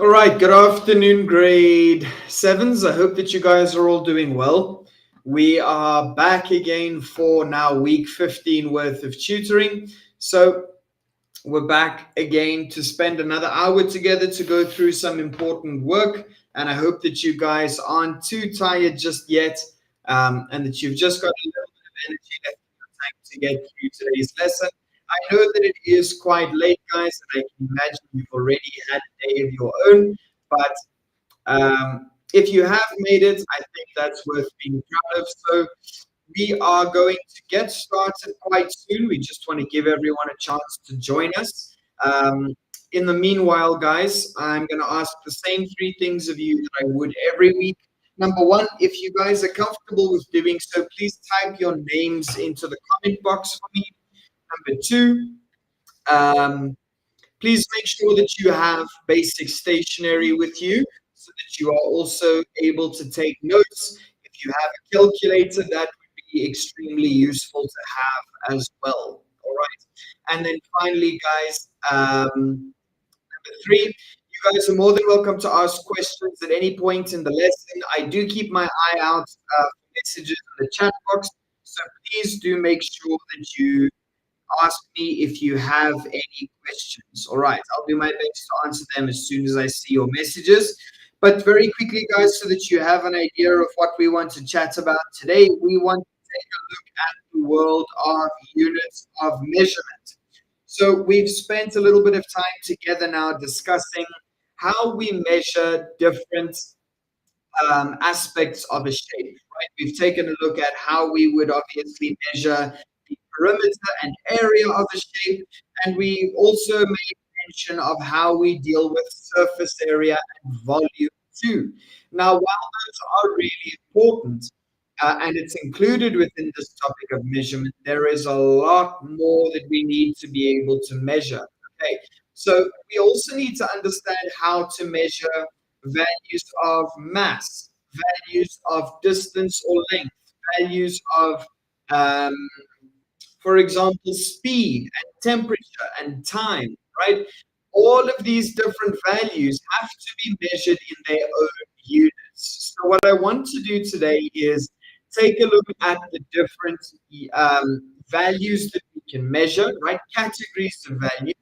All right, good afternoon, grade sevens. I hope that you guys are all doing well. We are back again for now week 15 worth of tutoring. So, we're back again to spend another hour together to go through some important work. And I hope that you guys aren't too tired just yet, and that you've just got a little bit of energy left in your tank to get through today's lesson. I know that it is quite late, guys, and I can imagine you've already had a day of your own. But if you have made it, I think that's worth being proud of. So we are going to get started quite soon. We just want to give everyone a chance to join us. Um, in the meanwhile, guys, I'm going to ask the same three things of you that I would every week. Number one, if you guys are comfortable with doing so, please type your names into the comment box for me. Number two, um, please make sure that you have basic stationery with you so that you are also able to take notes. If you have a calculator, that would be extremely useful to have as well. All right. And then finally, guys, number three, you guys are more than welcome to ask questions at any point in the lesson. I do keep my eye out for messages in the chat box. So please do make sure that you ask me if you have any questions. All right, I'll do my best to answer them as soon as I see your messages. But very quickly, guys, so that you have an idea of what we want to chat about today, we want to take a look at the world of units of measurement. So we've spent a little bit of time together now discussing how we measure different aspects of a shape, right? We've taken a look at how we would obviously measure the perimeter and area of a shape, and we also made mention of how we deal with surface area and volume too. Now, while those are really important, and it's included within this topic of measurement, there is a lot more that we need to be able to measure. Okay, so we also need to understand how to measure values of mass, values of distance or length, values of, um, for example, speed and temperature and time, right? All of these different values have to be measured in their own units. So, what I want to do today is take a look at the different values that we can measure, right? Categories of value,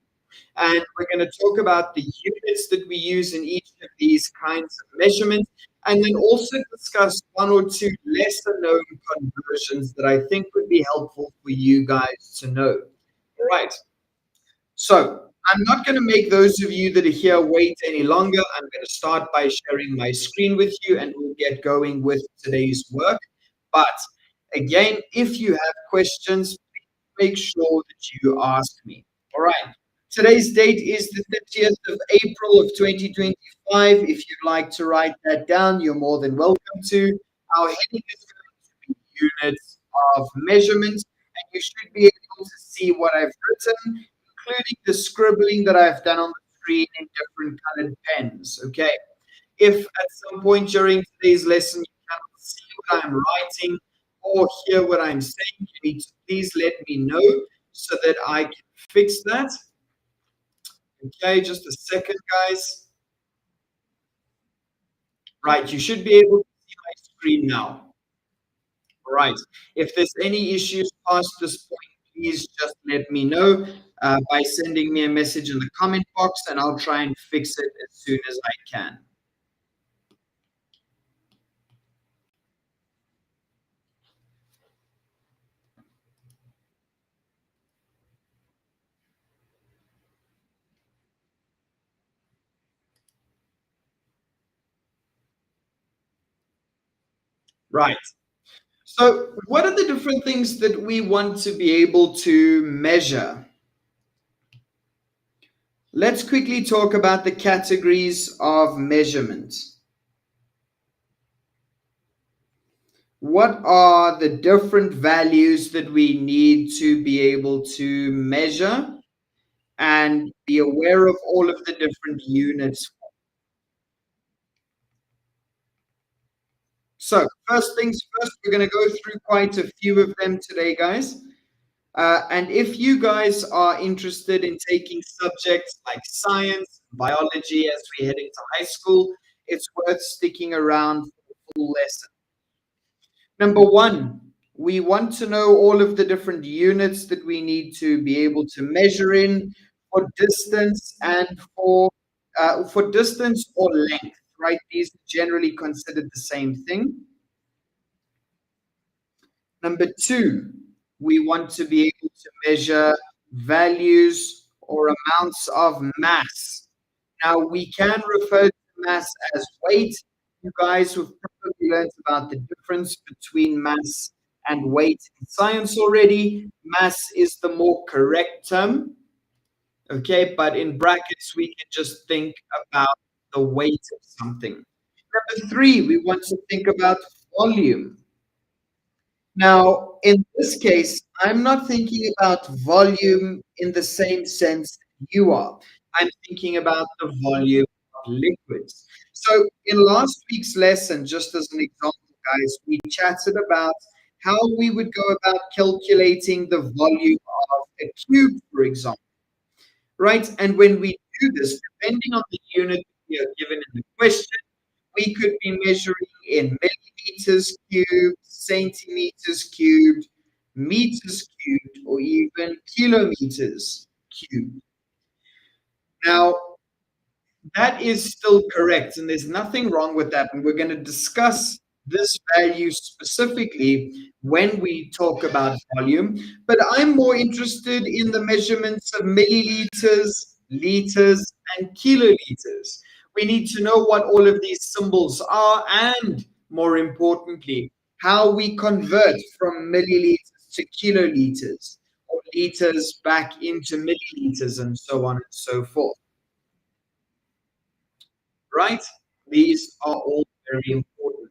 and we're going to talk about the units that we use in each of these kinds of measurements, and then also discuss one or two lesser known conversions that I think would be helpful for you guys to know. All right. So I'm not going to make those of you that are here wait any longer. I'm going to start by sharing my screen with you and we'll get going with today's work. But again, if you have questions, please make sure that you ask me. All right. Today's date is the 30th of April of 2025. If you'd like to write that down, you're more than welcome to. Our heading is going to be units of measurement, and you should be able to see what I've written, including the scribbling that I've done on the screen in different colored pens. Okay. If at some point during today's lesson you cannot see what I'm writing or hear what I'm saying, you need to please let me know so that I can fix that. Okay, just a second, guys. Right, you should be able to see my screen now. All right. If there's any issues past this point, please just let me know by sending me a message in the comment box, and I'll try and fix it as soon as I can. Right. So, what are the different things that we want to be able to measure? Let's quickly talk about the categories of measurement. What are the different values that we need to be able to measure and be aware of all of the different units? So, first things first, we're going to go through quite a few of them today, guys. And if you guys are interested in taking subjects like science, biology as we head into high school, it's worth sticking around for the full lesson. Number one, we want to know all of the different units that we need to be able to measure in for distance and for distance or length, right? These are generally considered the same thing. Number two, we want to be able to measure values or amounts of mass. Now, we can refer to mass as weight. You guys have probably learned about the difference between mass and weight in science already. Mass is the more correct term, okay? But in brackets, we can just think about the weight of something. Number three, we want to think about volume. Now, in this case, I'm not thinking about volume in the same sense that you are. I'm thinking about the volume of liquids. So, in last week's lesson, just as an example, guys, we chatted about how we would go about calculating the volume of a cube, for example, right? And when we do this, depending on the unit we are given in the question, we could be measuring in millimeters cubed, centimeters cubed, meters cubed, or even kilometers cubed. Now, that is still correct, and there's nothing wrong with that. And we're going to discuss this value specifically when we talk about volume. But I'm more interested in the measurements of milliliters, liters, and kiloliters. We need to know what all of these symbols are, and more importantly, how we convert from milliliters to kiloliters, or liters back into milliliters, and so on and so forth. Right? These are all very important.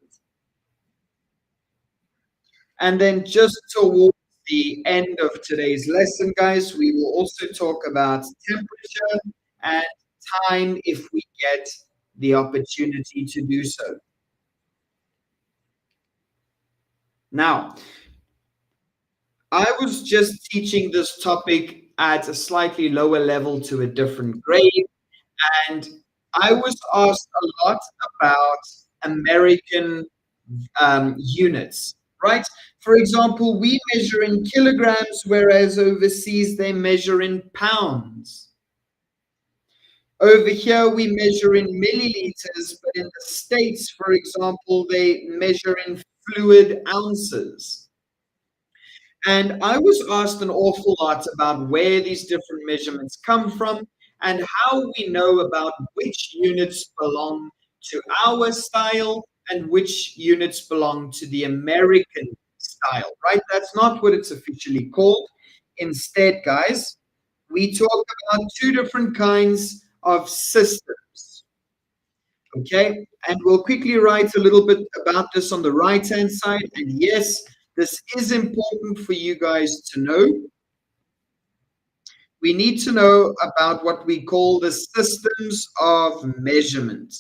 And then just towards the end of today's lesson, guys, we will also talk about temperature and time if we get the opportunity to do so. Now, I was just teaching this topic at a slightly lower level to a different grade, and I was asked a lot about American units, right? For example, we measure in kilograms, whereas overseas they measure in pounds. Over here, we measure in milliliters, but in the States, for example, they measure in fluid ounces. And I was asked an awful lot about where these different measurements come from and how we know about which units belong to our style and which units belong to the American style, right? That's not what it's officially called. Instead, guys, we talk about two different kinds of systems. Okay, and we'll quickly write a little bit about this on the right-hand side. And yes, this is important for you guys to know. We need to know about what we call the systems of measurement.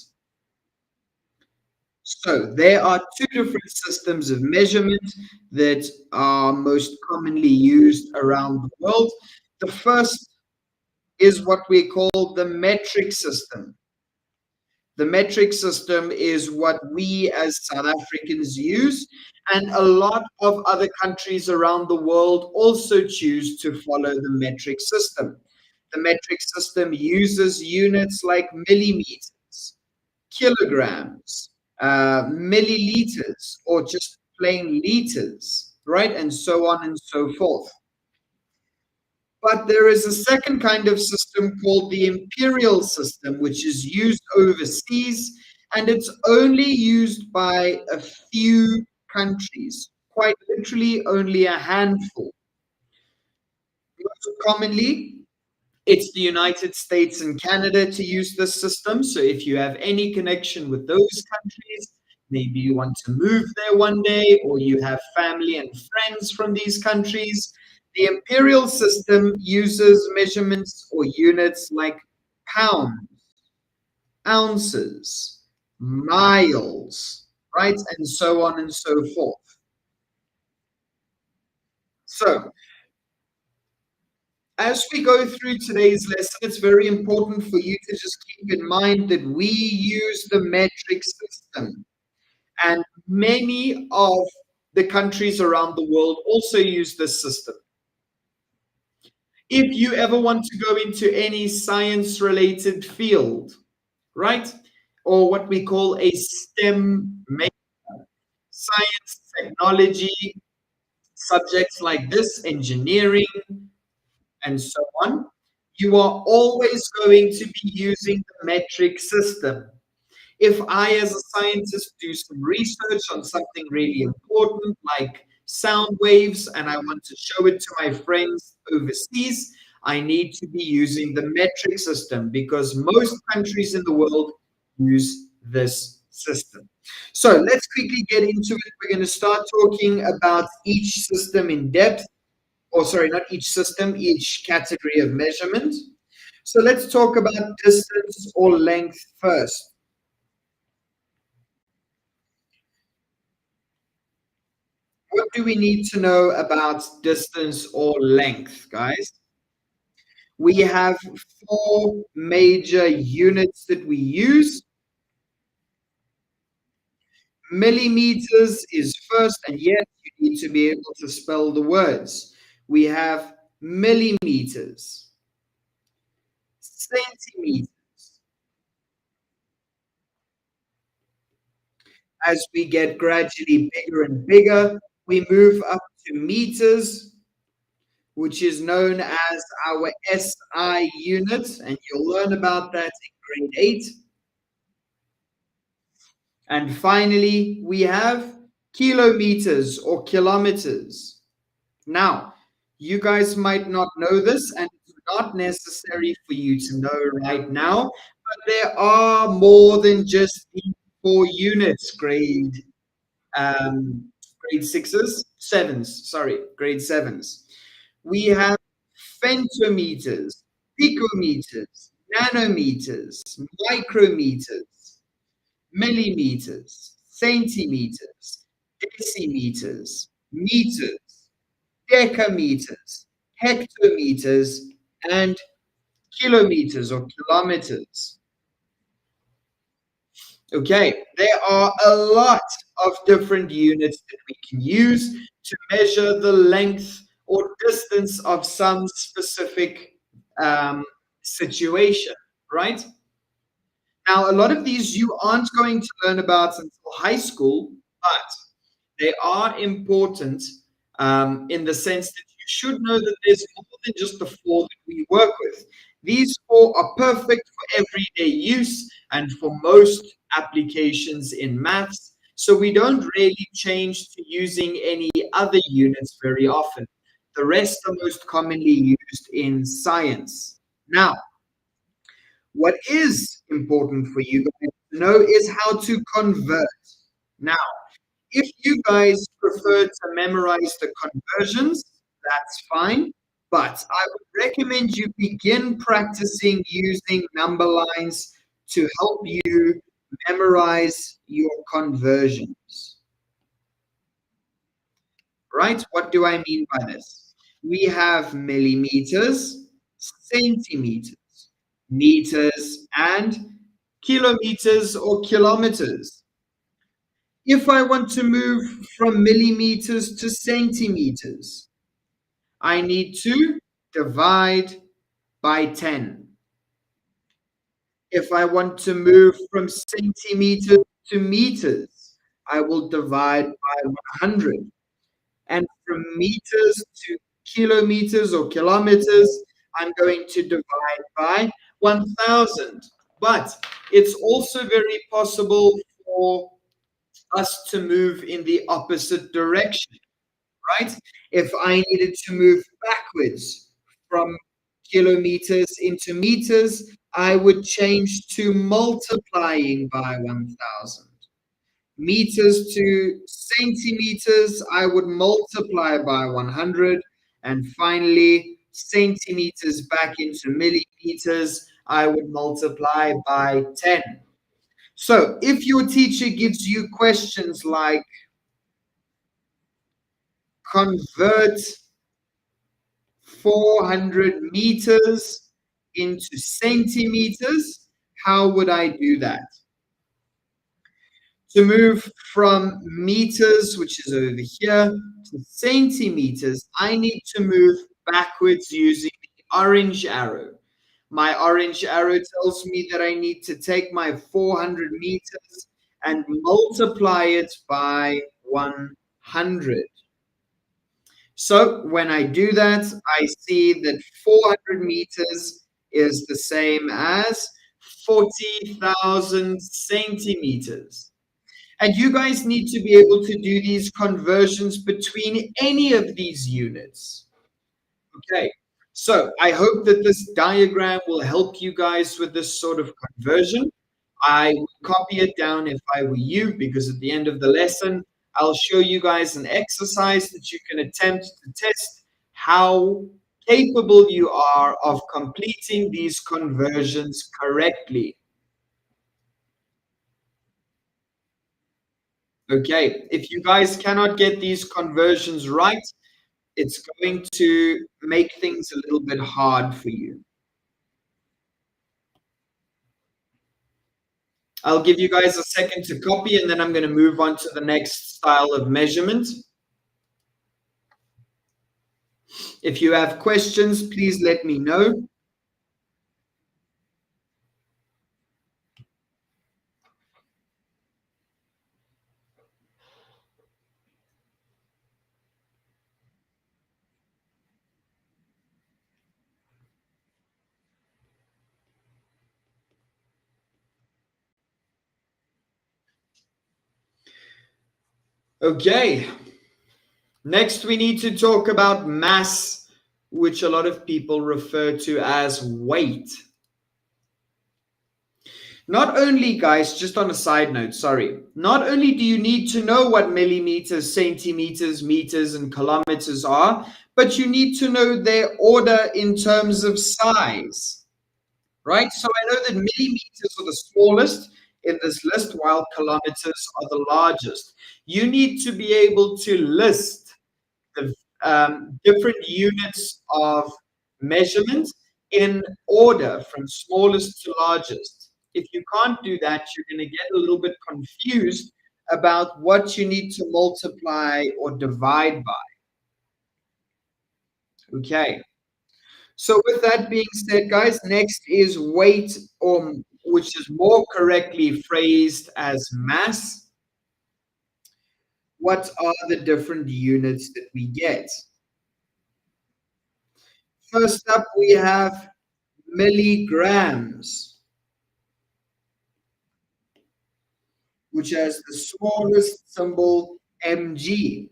So there are two different systems of measurement that are most commonly used around the world. The first is what we call the metric system. The metric system is what we as South Africans use, and a lot of other countries around the world also choose to follow the metric system. The metric system uses units like millimeters, kilograms, milliliters, or just plain liters, right? And so on and so forth. But there is a second kind of system called the imperial system, which is used overseas, and it's only used by a few countries, quite literally only a handful. Most commonly, it's the United States and Canada to use this system. So if you have any connection with those countries, maybe you want to move there one day, or you have family and friends from these countries, the imperial system uses measurements or units like pounds, ounces, miles, right? And so on and so forth. So As we go through today's lesson, it's very important for you to just keep in mind that we use the metric system, and many of the countries around the world also use this system. If you ever want to go into any science related field, right, or what we call a STEM major, science, technology, subjects like this, engineering, and so on, you are always going to be using the metric system. If I, as a scientist, do some research on something really important like sound waves and I want to show it to my friends overseas, I need to be using the metric system because most countries in the world use this system. So let's quickly get into it. We're going to start talking about each system in depth, or sorry, not each system, each category of measurement. So let's talk about distance or length first. What do we need to know about distance or length, guys? We have four major units that we use. Millimeters is first, and yes, you need to be able to spell the words. We have millimeters, centimeters. As we get gradually bigger and bigger, we move up to meters, which is known as our SI unit, and you'll learn about that in grade 8. And finally, we have kilometers or kilometers. Now, you guys might not know this, and it's not necessary for you to know right now, but there are more than just the 4 units, um, grade sixes, sevens, sorry, grade sevens. We have femtometers, picometers, nanometers, micrometers, millimeters, centimeters, decimeters, meters, decameters, hectometers, and kilometers or kilometers. Okay, there are a lot of different units that we can use to measure the length or distance of some specific um, situation, right? Now, a lot of these you aren't going to learn about until high school, but they are important in the sense that you should know that there's more than just the four that we work with. These four are perfect for everyday use and for most applications in maths. So we don't really change to using any other units very often. The rest are most commonly used in science. Now, what is important for you guys to know is how to convert. Now, if you guys prefer to memorize the conversions, that's fine. But I would recommend you begin practicing using number lines to help you memorize your conversions. Right? What do I mean by this? We have millimeters, centimeters, meters, and kilometers or kilometers. If I want to move from millimeters to centimeters, I need to divide by 10. If I want to move from centimeters to meters, I will divide by 100. And from meters to kilometers or kilometers, I'm going to divide by 1,000. But it's also very possible for us to move in the opposite direction, right? If I needed to move backwards from kilometers into meters, I would change to multiplying by 1,000. Meters to centimeters, I would multiply by 100. And finally, centimeters back into millimeters, I would multiply by 10. So if your teacher gives you questions like convert 400 meters into centimeters, how would I do that? To move from meters, which is over here, to centimeters, I need to move backwards using the orange arrow. My orange arrow tells me that I need to take my 400 meters and multiply it by 100. So when I do that, I see that 400 meters is the same as 40,000 centimeters. And you guys need to be able to do these conversions between any of these units. Okay, so I hope that this diagram will help you guys with this sort of conversion. I would copy it down if I were you, because at the end of the lesson, I'll show you guys an exercise that you can attempt to test how capable you are of completing these conversions correctly. Okay, if you guys cannot get these conversions right, it's going to make things a little bit hard for you. I'll give you guys a second to copy, and then I'm going to move on to the next style of measurement. If you have questions, please let me know. Okay. Next, we need to talk about mass, which a lot of people refer to as weight. Not only, guys, just on a side note, sorry, not only do you need to know what millimeters, centimeters, meters, and kilometers are, but you need to know their order in terms of size, right? So I know that millimeters are the smallest in this list, while kilometers are the largest. You need to be able to list the different units of measurement in order from smallest to largest. If you can't do that, you're going to get a little bit confused about what you need to multiply or divide by. Okay. So with that being said, guys, next is weight, or which is more correctly phrased as mass. What are the different units that we get? First up, we have milligrams, which has the smallest symbol mg.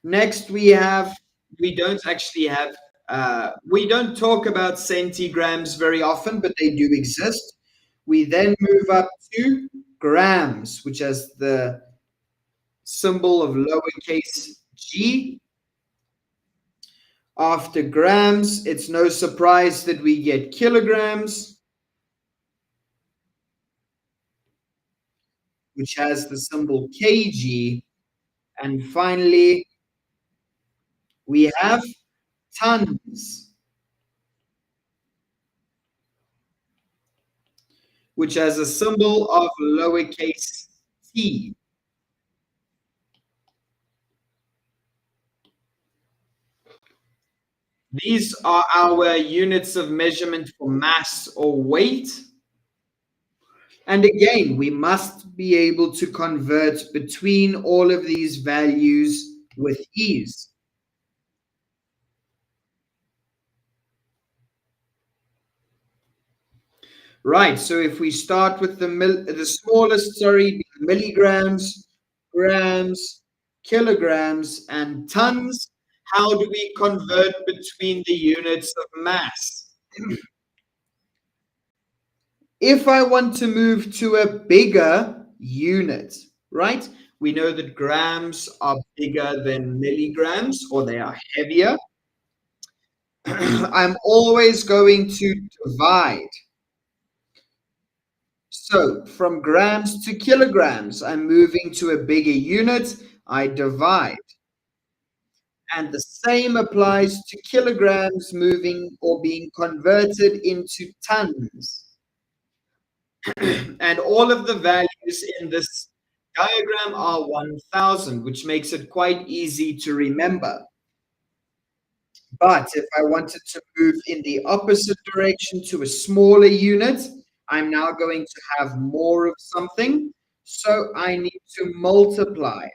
Next, we don't actually have, we don't talk about centigrams very often, but they do exist. We then move up to grams, which has the symbol of lowercase g. After grams, it's no surprise that we get kilograms, which has the symbol kg. And finally, we have tons, which has a symbol of lowercase t. These are our units of measurement for mass or weight. And again, we must be able to convert between all of these values with ease. Right, so if we start with the smallest, sorry, milligrams, grams, kilograms, and tons, how do we convert between the units of mass? If I want to move to a bigger unit, right? We know that grams are bigger than milligrams, or they are heavier. I'm always going to divide. So from grams to kilograms, I'm moving to a bigger unit. I divide. And the same applies to kilograms moving or being converted into tons. And all of the values in this diagram are 1000, which makes it quite easy to remember. But if I wanted to move in the opposite direction to a smaller unit, I'm now going to have more of something. So I need to multiply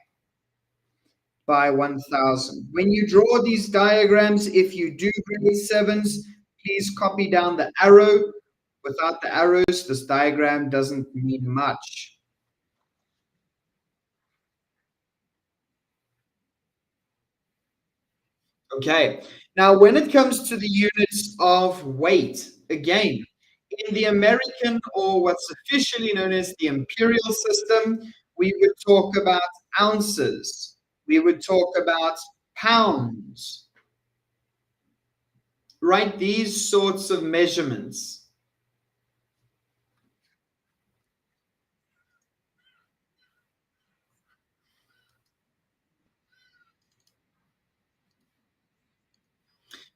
by 1000. When you draw these diagrams, if you do grade sevens, please copy down the arrow. Without the arrows, this diagram doesn't mean much. Okay, now when it comes to the units of weight, again, in the American, or what's officially known as the imperial system, we would talk about ounces, we would talk about pounds, right? These sorts of measurements.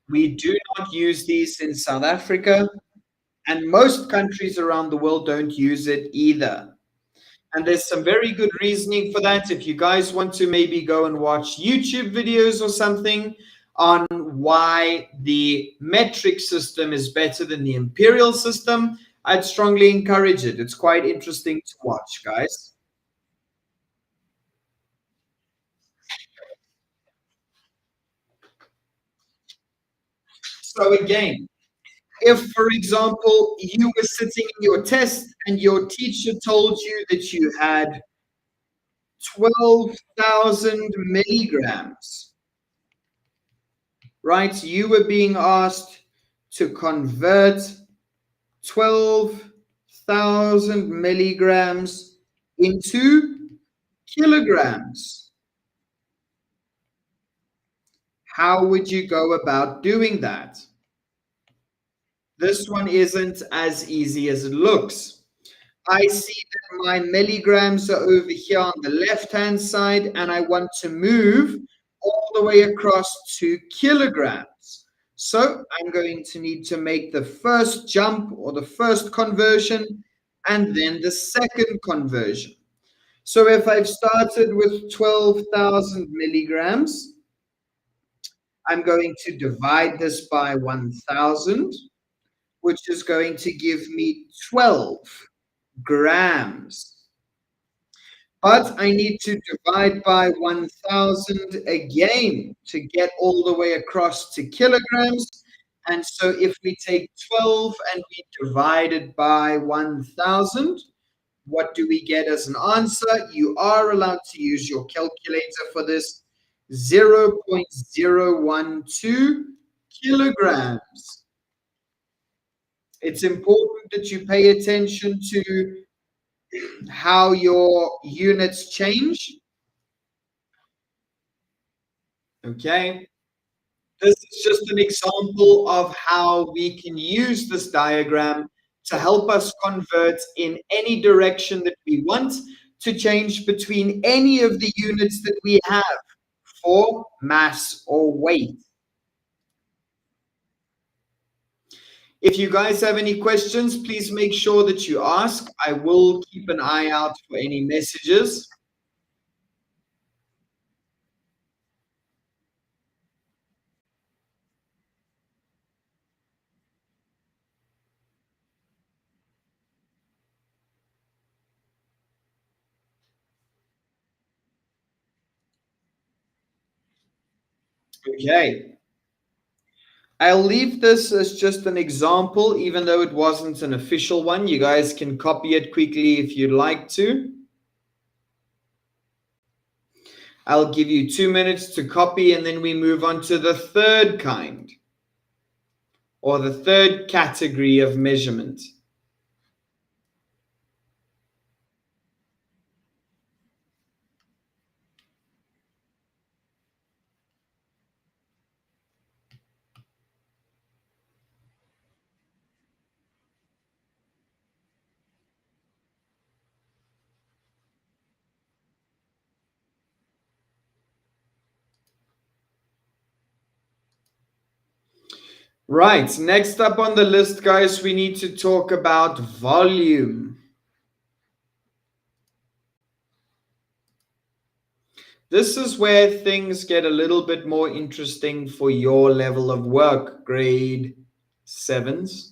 We do not use these in South Africa, and most countries around the world don't use it either. And there's some very good reasoning for that. If you guys want to maybe go and watch YouTube videos or something on why the metric system is better than the imperial system, I'd strongly encourage it. It's quite interesting to watch, guys. So, again, if, for example, you were sitting in your test and your teacher told you that you had 12,000 milligrams, right? You were being asked to convert 12,000 milligrams into kilograms. How would you go about doing that? This one isn't as easy as it looks. I see that my milligrams are over here on the left-hand side, and I want to move all the way across to kilograms. So I'm going to need to make the first jump or the first conversion and then the second conversion. So if I've started with 12,000 milligrams, I'm going to divide this by 1,000, which is going to give me 12 grams. But I need to divide by 1000 again to get all the way across to kilograms. And so if we take 12 and we divide it by 1000, what do we get as an answer? You are allowed to use your calculator for this. 0.012 kilograms. It's important that you pay attention to how your units change. Okay. This is just an example of how we can use this diagram to help us convert in any direction that we want to change between any of the units that we have for mass or weight. If you guys have any questions, please make sure that you ask. I will keep an eye out for any messages. Okay. I'll leave this as just an example, even though it wasn't an official one. You guys can copy it quickly if you'd like to. I'll give you 2 minutes to copy, and then we move on to the third kind, or the third category of measurement. Right, next up on the list, guys, we need to talk about volume. This is where things get a little bit more interesting for your level of work, grade sevens.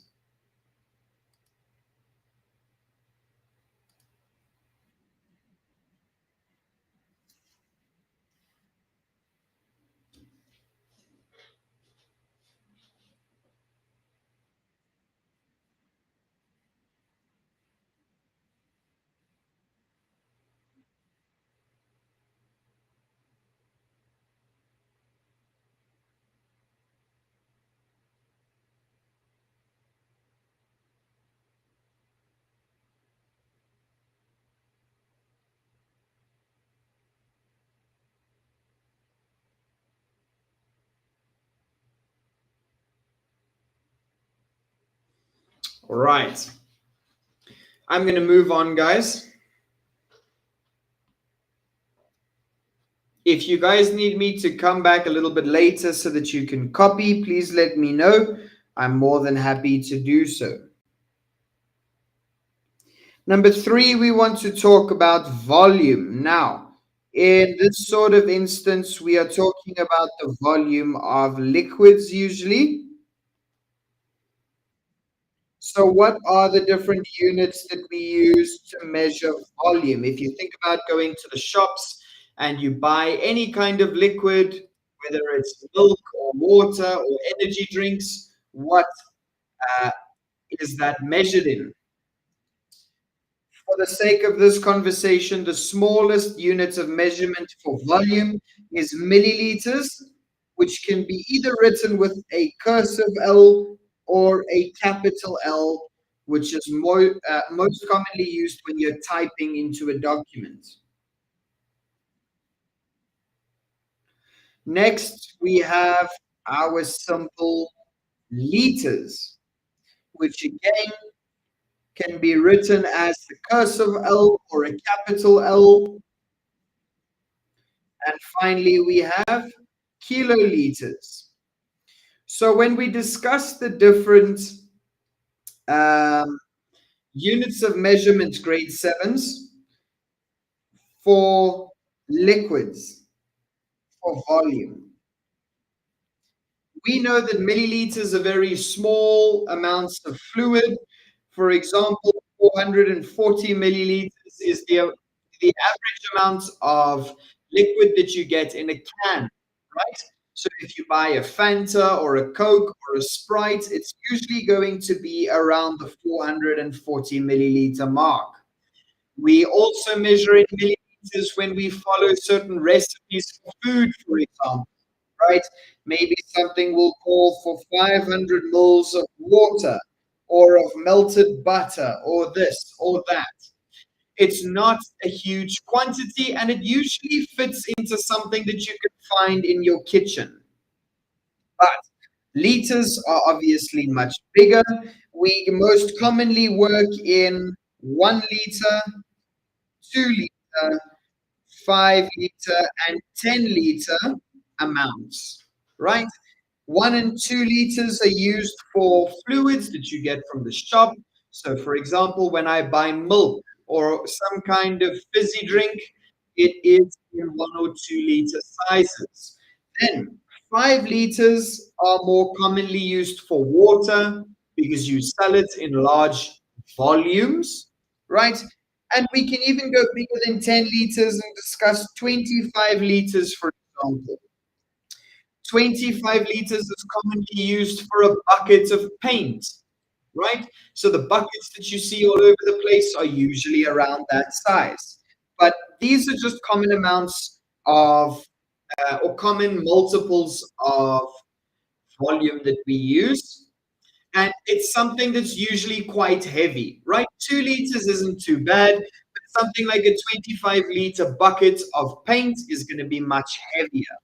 All right, I'm going to move on, guys. If you guys need me to come back a little bit later so that you can copy, please let me know. I'm more than happy to do so. Number three, we want to talk about volume. Now, in this sort of instance, we are talking about the volume of liquids usually. So, what are the different units that we use to measure volume? If you think about going to the shops and you buy any kind of liquid, whether it's milk or water or energy drinks, what uh, is that measured in? For the sake of this conversation, the smallest unit of measurement for volume is milliliters, which can be either written with a cursive L or a capital L, which is most commonly used when you're typing into a document. Next, we have our simple liters, which again can be written as the cursive L or a capital L. And finally, we have kiloliters. So when we discuss the different um, units of measurement, grade sevens, for liquids, for volume, we know that milliliters are very small amounts of fluid. For example, 440 milliliters is the average amount of liquid that you get in a can, right? So if you buy a Fanta or a Coke or a Sprite, it's usually going to be around the 440 milliliter mark. We also measure in milliliters when we follow certain recipes for food, for example, right? Maybe something will call for 500 mils of water or of melted butter or this or that. It's not a huge quantity and it usually fits into something that you can find in your kitchen. But liters are obviously much bigger. We most commonly work in 1 liter, 2 liter, 5 liter, and 10 liter amounts, right? 1 and 2 liters are used for fluids that you get from the shop. So, for example, when I buy milk or some kind of fizzy drink, it is in 1 or 2 liter sizes. Then, 5 liters are more commonly used for water because you sell it in large volumes, right? And we can even go bigger than 10 liters and discuss 25 liters, for example. 25 liters is commonly used for a bucket of paint, right? So the buckets that you see all over the place are usually around that size. But these are just common amounts of, or common multiples of volume that we use. And it's something that's usually quite heavy, right? 2 liters isn't too bad, but something like a 25-liter bucket of paint is going to be much heavier.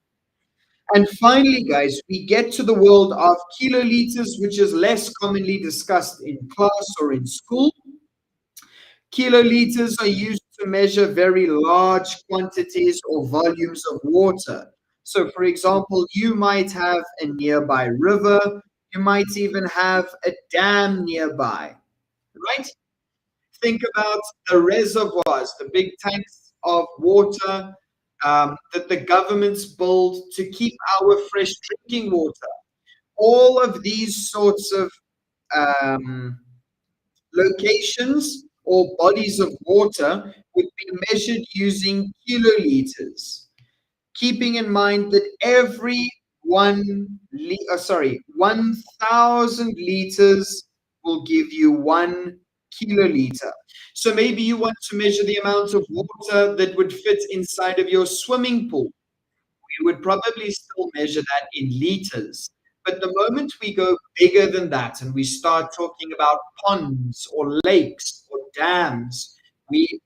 And finally, guys, we get to the world of kiloliters, which is less commonly discussed in class or in school. Kiloliters are used to measure very large quantities or volumes of water. So, for example, you might have a nearby river, You might even have a dam nearby, right? Think about the reservoirs, the big tanks of water that the governments build to keep our fresh drinking water. All of these sorts of um, locations or bodies of water would be measured using kiloliters, keeping in mind that every 1,000 liters will give you 1 kiloliter. So maybe you want to measure the amount of water that would fit inside of your swimming pool. We would probably still measure that in liters. But the moment we go bigger than that and we start talking about ponds or lakes or dams, we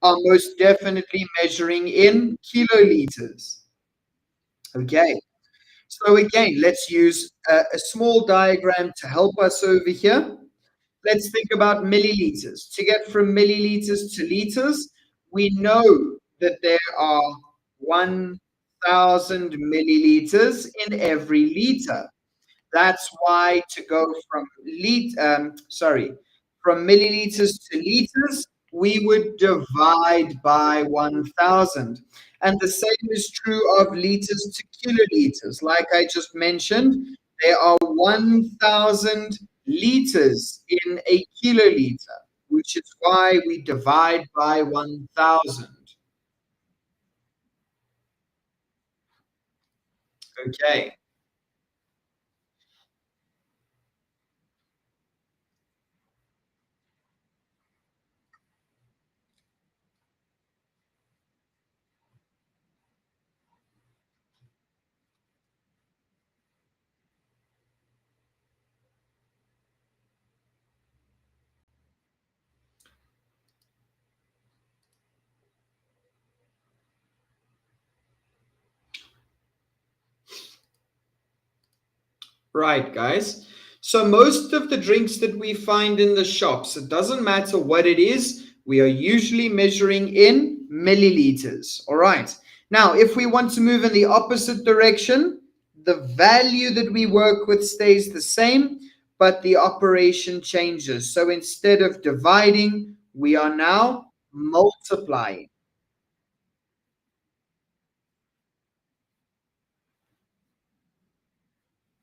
are most definitely measuring in kiloliters. Okay, so again, let's use a small diagram to help us over here. Let's think about milliliters. To get from milliliters to liters, we know that there are 1,000 milliliters in every liter. That's why to go from from milliliters to liters, we would divide by 1,000. And the same is true of liters to kiloliters. Like I just mentioned, there are 1,000 liters in a kiloliter, which is why we divide by 1,000. Okay. Right, guys. So most of the drinks that we find in the shops, it doesn't matter what it is, we are usually measuring in milliliters. All right. Now, if we want to move in the opposite direction, the value that we work with stays the same, but the operation changes. So instead of dividing, we are now multiplying.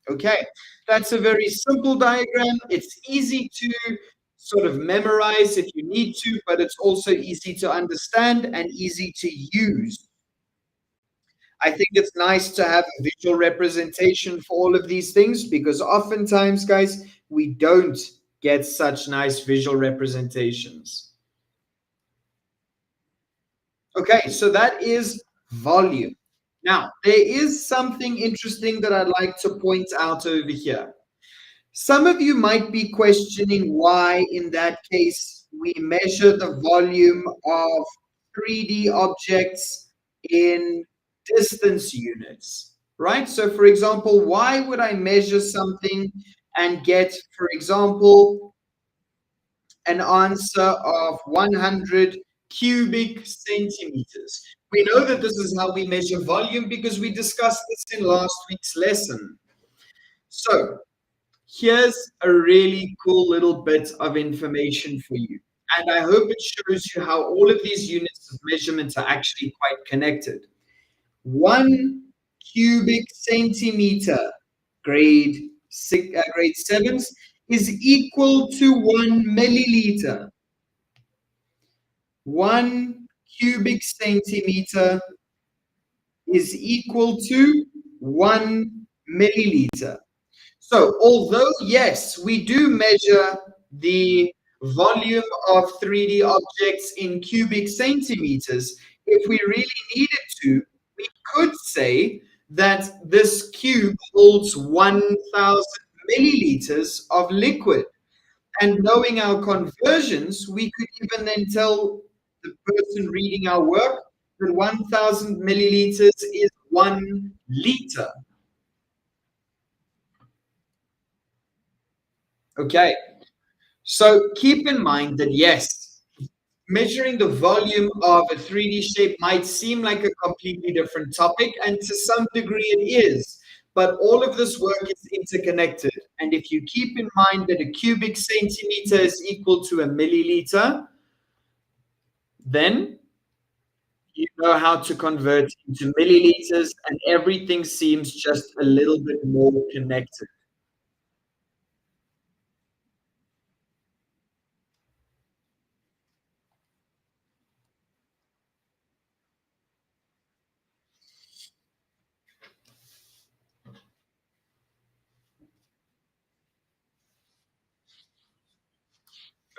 Okay, that's a very simple diagram. It's easy to sort of memorize if you need to, but it's also easy to understand and easy to use. I think it's nice to have a visual representation for all of these things because oftentimes, guys, we don't get such nice visual representations. Okay, so that is volume. Now, there is something interesting that I'd like to point out over here. Some of you might be questioning why, in that case, we measure the volume of 3D objects in distance units, right? So, for example, why would I measure something and get, for example, an answer of 100 cubic centimeters? We know that this is how we measure volume because we discussed this in last week's lesson. So, here's a really cool little bit of information for you. And I hope it shows you how all of these units of measurement are actually quite connected. 1 cubic centimeter, grade sevens, is equal to 1 milliliter. 1 cubic centimeter is equal to 1 milliliter. So, although, yes, we do measure the volume of 3D objects in cubic centimeters, if we really needed to, we could say that this cube holds 1,000 milliliters of liquid. And knowing our conversions, we could even then tell the person reading our work that 1,000 milliliters is 1 liter. Okay. So keep in mind that yes, measuring the volume of a 3D shape might seem like a completely different topic, and to some degree it is. But all of this work is interconnected. And if you keep in mind that a cubic centimeter is equal to a milliliter, then you know how to convert into milliliters, and everything seems just a little bit more connected.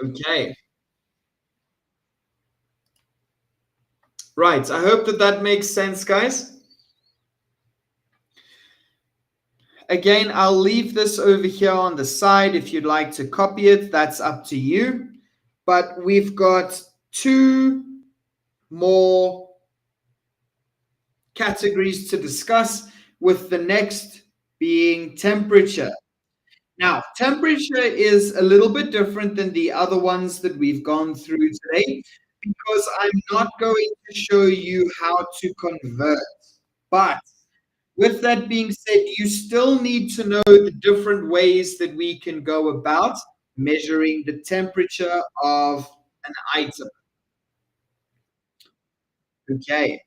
Okay, right. I hope that that makes sense, guys. Again, I'll leave this over here on the side. If you'd like to copy it, that's up to you. But we've got two more categories to discuss, with the next being temperature. Now, temperature is a little bit different than the other ones that we've gone through today, because I'm not going to show you how to convert. But with that being said, you still need to know the different ways that we can go about measuring the temperature of an item. Okay.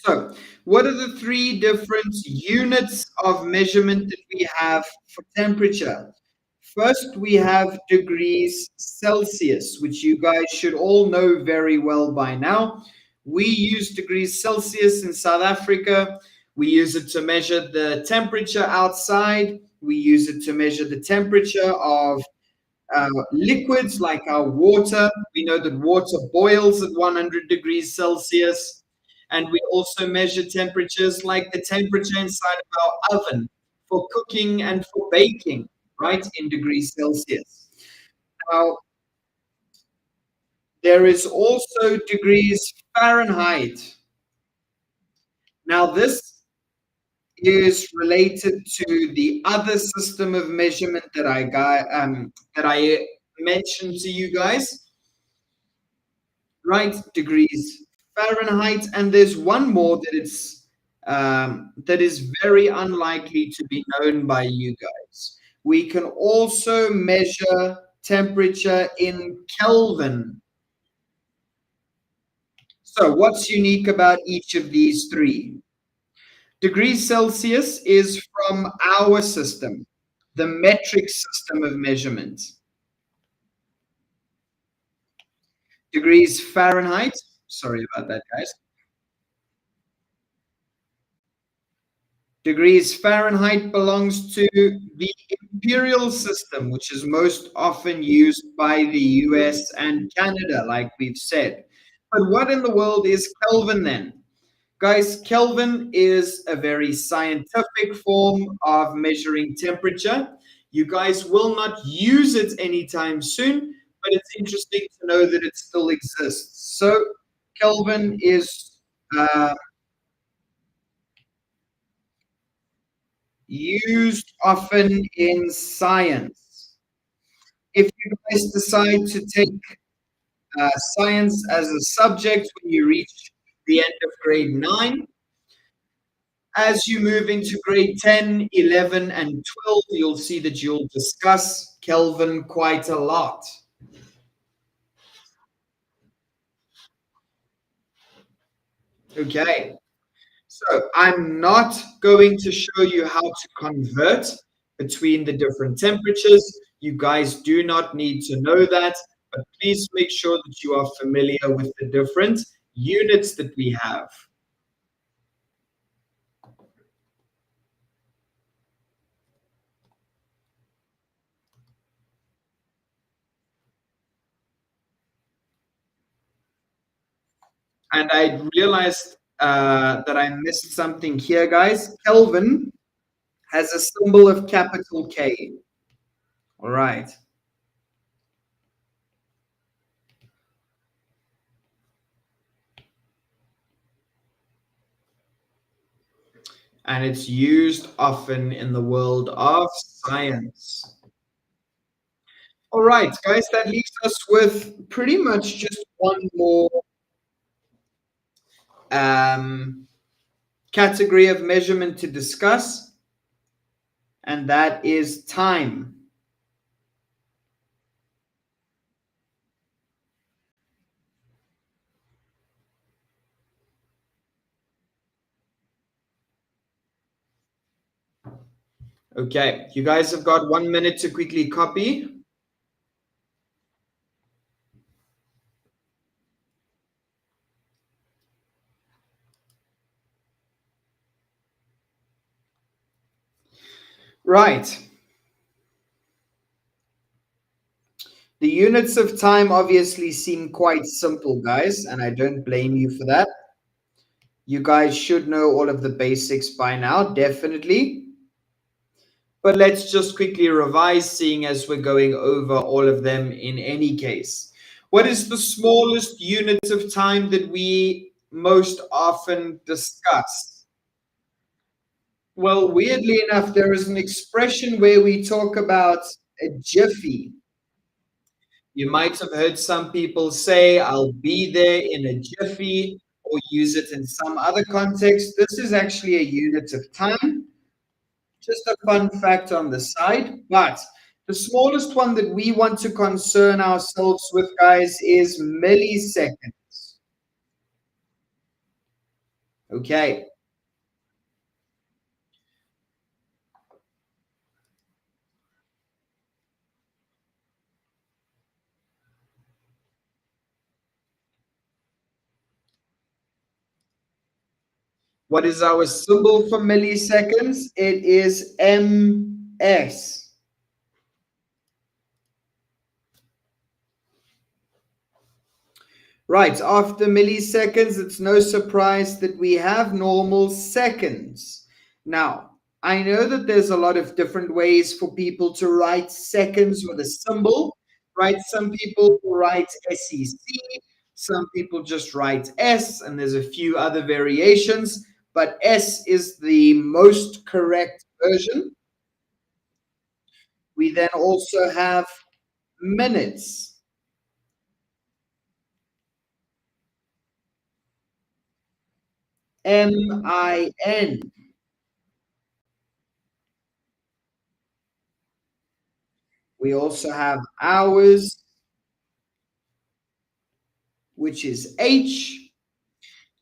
So, what are the three different units of measurement that we have for temperature? First, we have degrees Celsius, which you guys should all know very well by now. We use degrees Celsius in South Africa. We use it to measure the temperature outside. We use it to measure the temperature of liquids like our water. We know that water boils at 100 degrees Celsius. And we also measure temperatures like the temperature inside of our oven for cooking and for baking, right, in degrees Celsius. Now, there is also degrees Fahrenheit. Now, this is related to the other system of measurement that I mentioned to you guys, right? Degrees Fahrenheit, and there's one more that is very unlikely to be known by you guys. We can also measure temperature in Kelvin. So, what's unique about each of these three? Degrees Celsius is from our system, the metric system of measurement. Degrees Fahrenheit, sorry about that, guys. Degrees Fahrenheit belongs to the imperial system, which is most often used by the US and Canada, like we've said. But what in the world is Kelvin then? Guys, Kelvin is a very scientific form of measuring temperature. You guys will not use it anytime soon, but it's interesting to know that it still exists. So, Kelvin is uh, used often in science. If you guys decide to take science as a subject when you reach the end of grade 9, as you move into grade 10, 11, and 12, you'll see that you'll discuss Kelvin quite a lot. Okay, so I'm not going to show you how to convert between the different temperatures. You guys do not need to know that, but please make sure that you are familiar with the different units that we have. And I realized that I missed something here, guys. Kelvin has a symbol of capital K. All right. And it's used often in the world of science. All right, guys, that leaves us with pretty much just one more um, category of measurement to discuss, and that is time. Okay, you guys have got 1 minute to quickly copy. Right. The units of time obviously seem quite simple, guys, and I don't blame you for that. You guys should know all of the basics by now, definitely. But let's just quickly revise, seeing as we're going over all of them in any case. What is the smallest unit of time that we most often discuss? Well, weirdly enough, there is an expression where we talk about a jiffy. You might have heard some people say, I'll be there in a jiffy, or use it in some other context. This is actually a unit of time. Just a fun fact on the side. But the smallest one that we want to concern ourselves with, guys, is milliseconds. Okay. What is our symbol for milliseconds? It is ms. Right, after milliseconds, it's no surprise that we have normal seconds. Now, I know that there's a lot of different ways for people to write seconds with a symbol, right? Some people write SEC, some people just write S, and there's a few other variations, but S is the most correct version. We then also have minutes, MIN. We also have hours, which is H.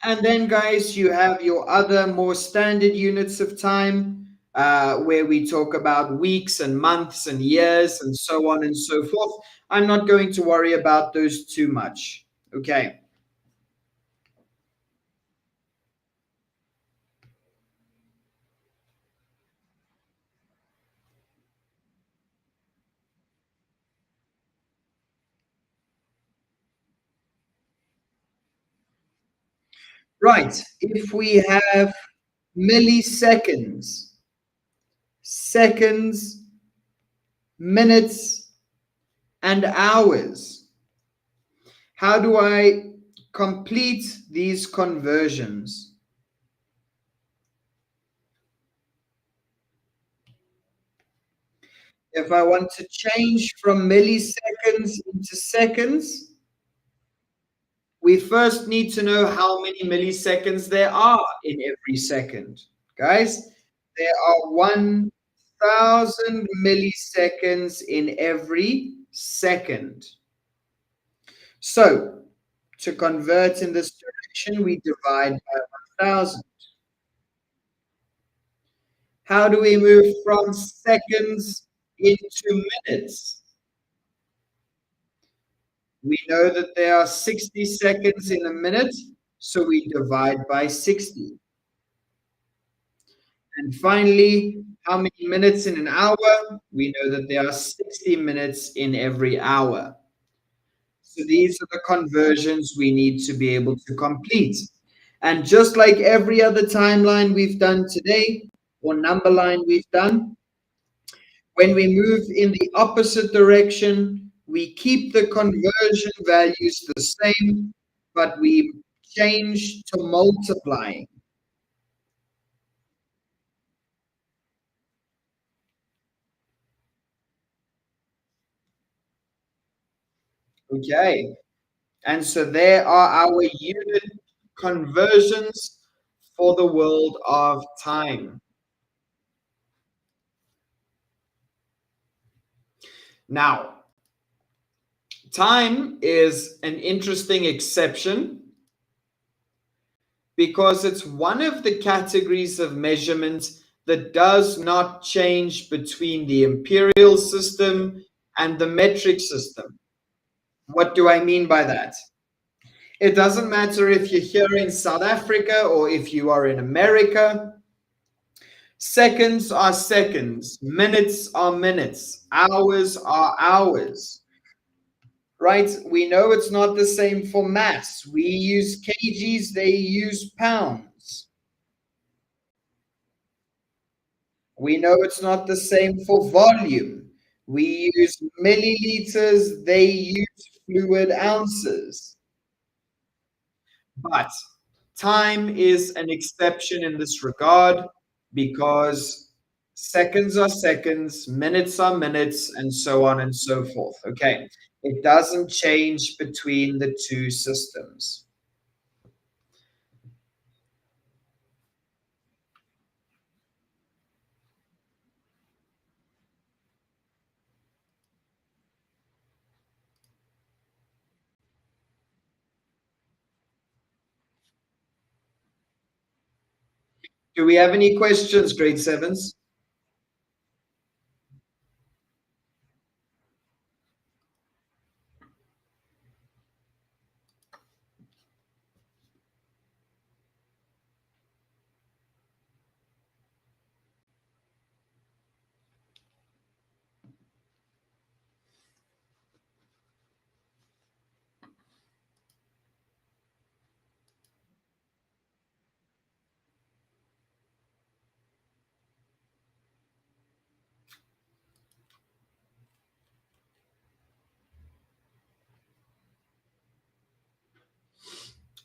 And then, guys, you have your other more standard units of time, where we talk about weeks and months and years and so on and so forth. I'm not going to worry about those too much. Okay. Right. If we have milliseconds, seconds, minutes, and hours, how do I complete these conversions? If I want to change from milliseconds into seconds, we first need to know how many milliseconds there are in every second. Guys, there are 1,000 milliseconds in every second. So, to convert in this direction, we divide by 1,000. How do we move from seconds into minutes? We know that there are 60 seconds in a minute, so we divide by 60. And finally, how many minutes in an hour? We know that there are 60 minutes in every hour. So these are the conversions we need to be able to complete. And just like every other timeline we've done today, or number line we've done, when we move in the opposite direction, we keep the conversion values the same, but we change to multiplying. Okay. And so there are our unit conversions for the world of time. Now, time is an interesting exception because it's one of the categories of measurement that does not change between the imperial system and the metric system. What do I mean by that? It doesn't matter if you're here in South Africa or if you are in America. Seconds are seconds, minutes are minutes, hours are hours, right? We know it's not the same for mass. We use kgs, they use pounds. We know it's not the same for volume. We use milliliters, they use fluid ounces. But time is an exception in this regard because seconds are seconds, minutes are minutes, and so on and so forth. Okay. It doesn't change between the two systems. Do we have any questions, grade sevens?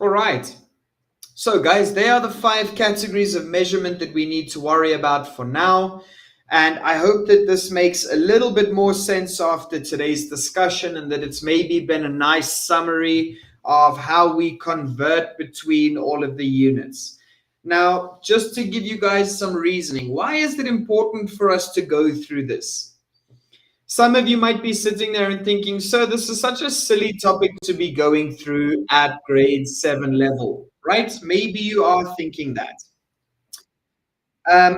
All right. So, guys, they are the five categories of measurement that we need to worry about for now. And I hope that this makes a little bit more sense after today's discussion and that it's maybe been a nice summary of how we convert between all of the units. Now, just to give you guys some reasoning, why is it important for us to go through this? Some of you might be sitting there and thinking, so this is such a silly topic to be going through at grade 7 level, right? Maybe you are thinking that. Um,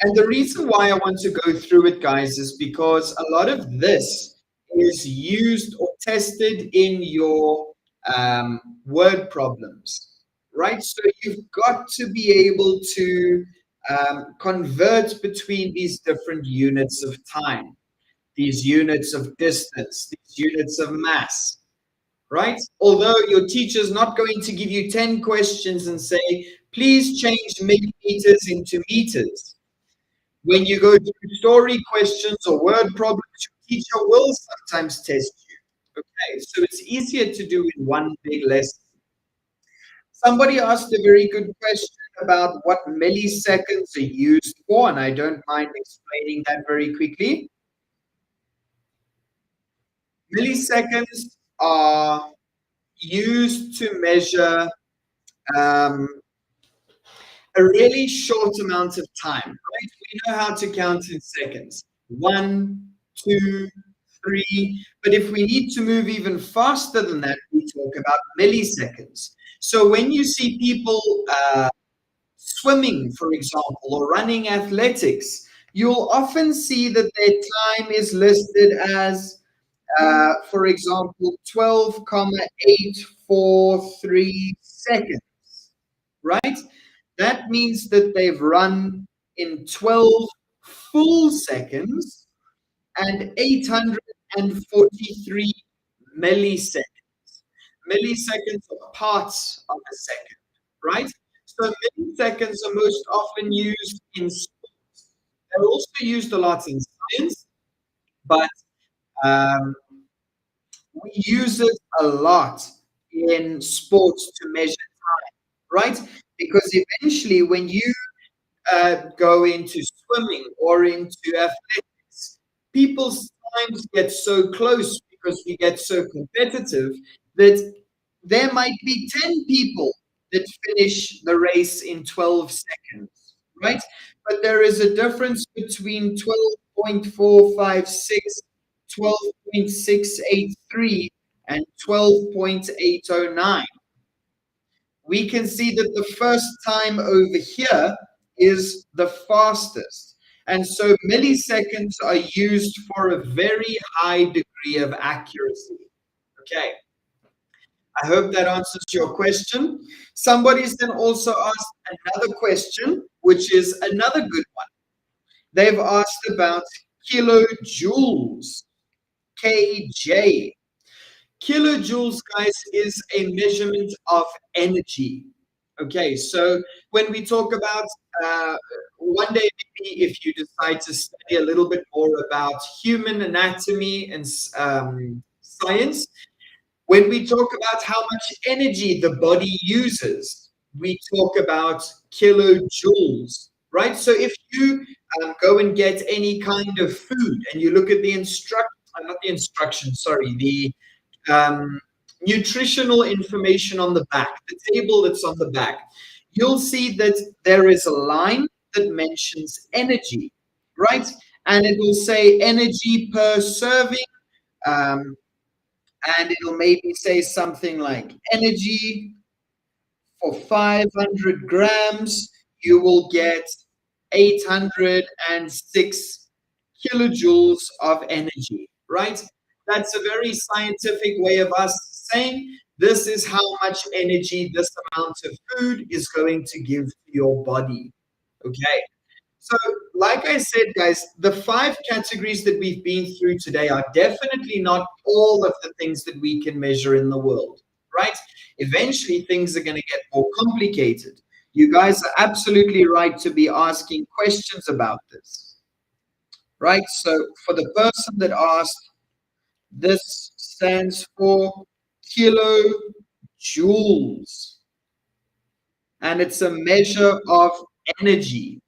and the reason why I want to go through it, guys, is because a lot of this is used or tested in your word problems, right? So you've got to be able to convert between these different units of time, these units of distance, these units of mass, right? Although your teacher's not going to give you 10 questions and say, please change millimeters into meters. When you go through story questions or word problems, your teacher will sometimes test you. Okay, so it's easier to do in one big lesson. Somebody asked a very good question about what milliseconds are used for, and I don't mind explaining that very quickly. Milliseconds are used to measure um, a really short amount of time, right? We know how to count in seconds. 1, 2, 3. But if we need to move even faster than that, we talk about milliseconds. So when you see people swimming, for example, or running athletics, you'll often see that their time is listed as, for example, 12,843 seconds, right? That means that they've run in 12 full seconds and 843 milliseconds. Milliseconds are parts of a second, right? So milliseconds are most often used in sports. They're also used a lot in science, but um, we use it a lot in sports to measure time, right? Because eventually, when you go into swimming or into athletics, people's times get so close because we get so competitive that there might be 10 people that finish the race in 12 seconds, right? But there is a difference between 12.456, 12.683, and 12.809. We can see that the first time over here is the fastest. And so milliseconds are used for a very high degree of accuracy. Okay, I hope that answers your question. Somebody's then also asked another question, which is another good one. They've asked about kilojoules, kJ. Kilojoules, guys, is a measurement of energy. Okay, so when we talk about one day, maybe if you decide to study a little bit more about human anatomy and science, when we talk about how much energy the body uses, we talk about kilojoules, right? So if you go and get any kind of food and you look at the not the instructions, sorry, the um, nutritional information on the back, the table that's on the back, you'll see that there is a line that mentions energy, right? And it will say energy per serving, um, and it'll maybe say something like energy for 500 grams, you will get 806 kilojoules of energy, right? That's a very scientific way of us saying this is how much energy this amount of food is going to give to your body. Okay. So, like I said, guys, the five categories that we've been through today are definitely not all of the things that we can measure in the world, right? Eventually, things are going to get more complicated. You guys are absolutely right to be asking questions about this, right? So, for the person that asked, this stands for kilojoules, and it's a measure of energy.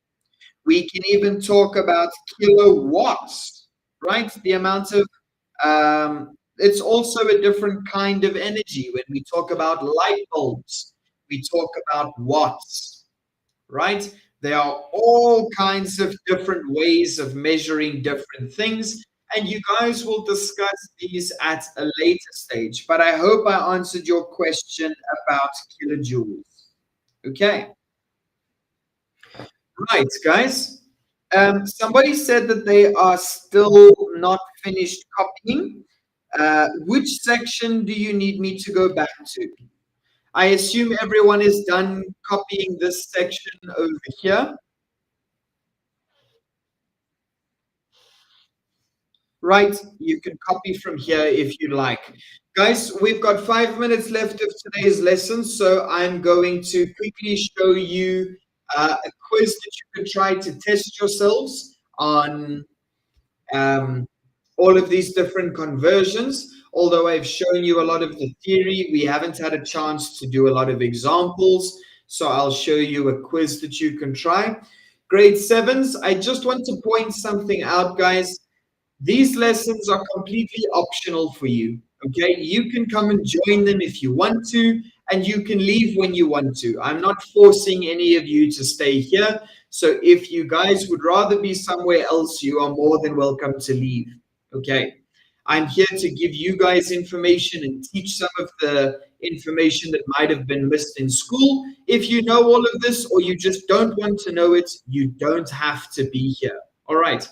We can even talk about kilowatts, right? The amount of, it's also a different kind of energy. When we talk about light bulbs, we talk about watts, right? There are all kinds of different ways of measuring different things. And you guys will discuss these at a later stage. But I hope I answered your question about kilojoules. Okay. Right, guys. Somebody said that they are still not finished copying. Which section do you need me to go back to? I assume everyone is done copying this section over here. Right, you can copy from here if you like. Guys, we've got 5 minutes left of today's lesson, so I'm going to quickly show you a quiz that you can try to test yourselves on all of these different conversions. Although I've shown you a lot of the theory, we haven't had a chance to do a lot of examples. So I'll show you a quiz that you can try. Grade sevens, I just want to point something out, guys. These lessons are completely optional for you. Okay, you can come and join them if you want to, and you can leave when you want to. I'm not forcing any of you to stay here. So if you guys would rather be somewhere else, you are more than welcome to leave. Okay, I'm here to give you guys information and teach some of the information that might have been missed in school. If you know all of this or you just don't want to know it, you don't have to be here. All right.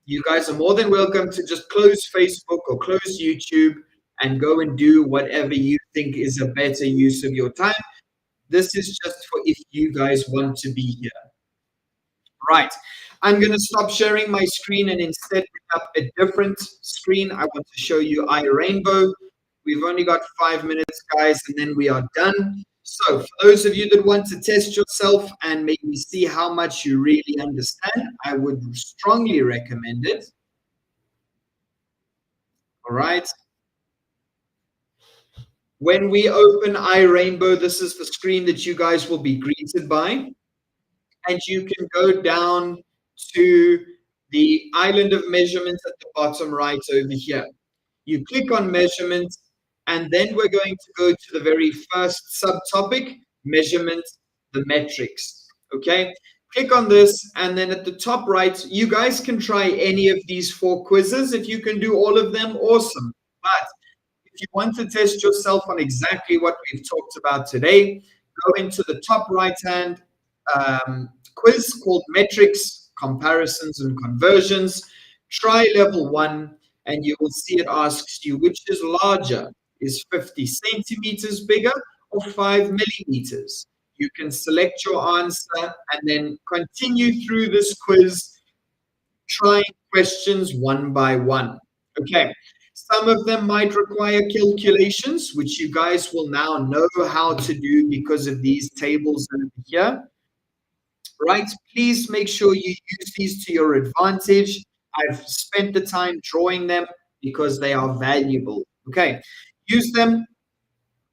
You guys are more than welcome to just close Facebook or close YouTube and go and do whatever you think is a better use of your time. This is just for if you guys want to be here. Right. I'm going to stop sharing my screen and instead bring up a different screen. I want to show you iRainbow. We've only got 5 minutes, guys, and then we are done. So for those of you that want to test yourself and maybe see how much you really understand, I would strongly recommend it. All right. When we open iRainbow, this is the screen that you guys will be greeted by. And you can go down to the island of measurements at the bottom right over here. You click on measurement, and then we're going to go to the very first subtopic, measurement, the metrics. Okay, click on this, and then at the top right, you guys can try any of these 4 quizzes. If you can do all of them, awesome. But if you want to test yourself on exactly what we've talked about today, go into the top right hand quiz called Metrics, Comparisons and Conversions. Try level 1, and you will see it asks you which is larger. Is 50 centimeters bigger or 5 millimeters? You can select your answer and then continue through this quiz, trying questions one by one. Okay. Some of them might require calculations, which you guys will now know how to do because of these tables over here. Right? Please make sure you use these to your advantage. I've spent the time drawing them because they are valuable. Okay. Use them,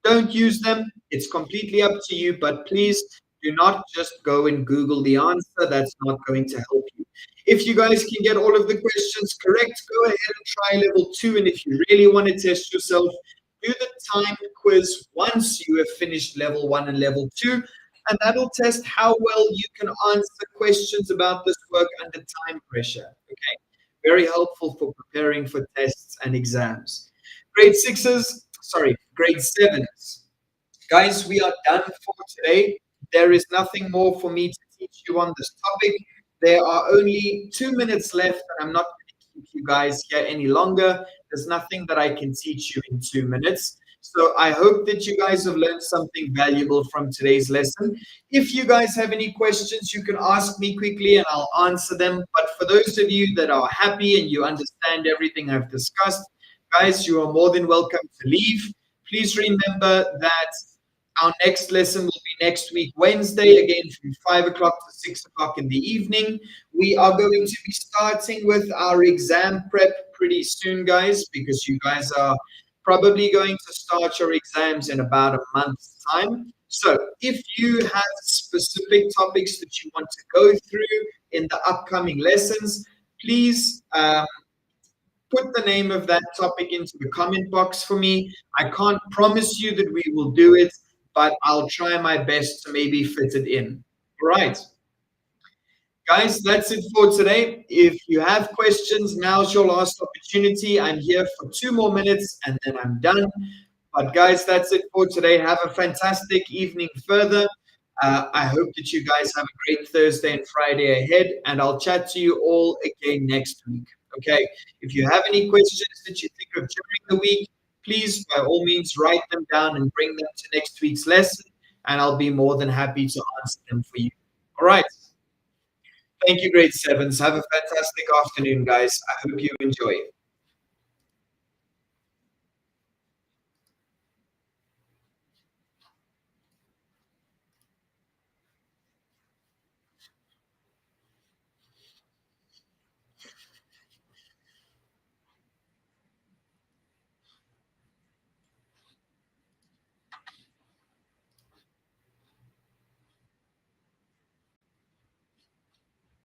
don't use them. It's completely up to you, but please do not just go and Google the answer. That's not going to help you. If you guys can get all of the questions correct, go ahead and try level 2. And if you really want to test yourself, do the timed quiz once you have finished level 1 and level 2. And that'll test how well you can answer questions about this work under time pressure. Okay. Very helpful for preparing for tests and exams. Grade 7s. Guys, we are done for today. There is nothing more for me to teach you on this topic. There are only 2 minutes left, and I'm not going to keep you guys here any longer. There's nothing that I can teach you in 2 minutes. So I hope that you guys have learned something valuable from today's lesson. If you guys have any questions, you can ask me quickly and I'll answer them. But for those of you that are happy and you understand everything I've discussed, guys, you are more than welcome to leave. Please remember that our next lesson will be next week, Wednesday, again from 5 o'clock to 6 o'clock in the evening. We are going to be starting with our exam prep pretty soon, guys, because you guys are probably going to start your exams in about a month's time. So if you have specific topics that you want to go through in the upcoming lessons, please put the name of that topic into the comment box for me. I can't promise you that we will do it, but I'll try my best to maybe fit it in. All right. Guys, that's it for today. If you have questions, now's your last opportunity. I'm here for 2 more minutes and then I'm done. But guys, that's it for today. Have a fantastic evening further. I hope that you guys have a great Thursday and Friday ahead, and I'll chat to you all again next week. Okay. If you have any questions that you think of during the week, please, by all means, write them down and bring them to next week's lesson, and I'll be more than happy to answer them for you. All right. Thank you, grade 7s. Have a fantastic afternoon, guys. I hope you enjoy.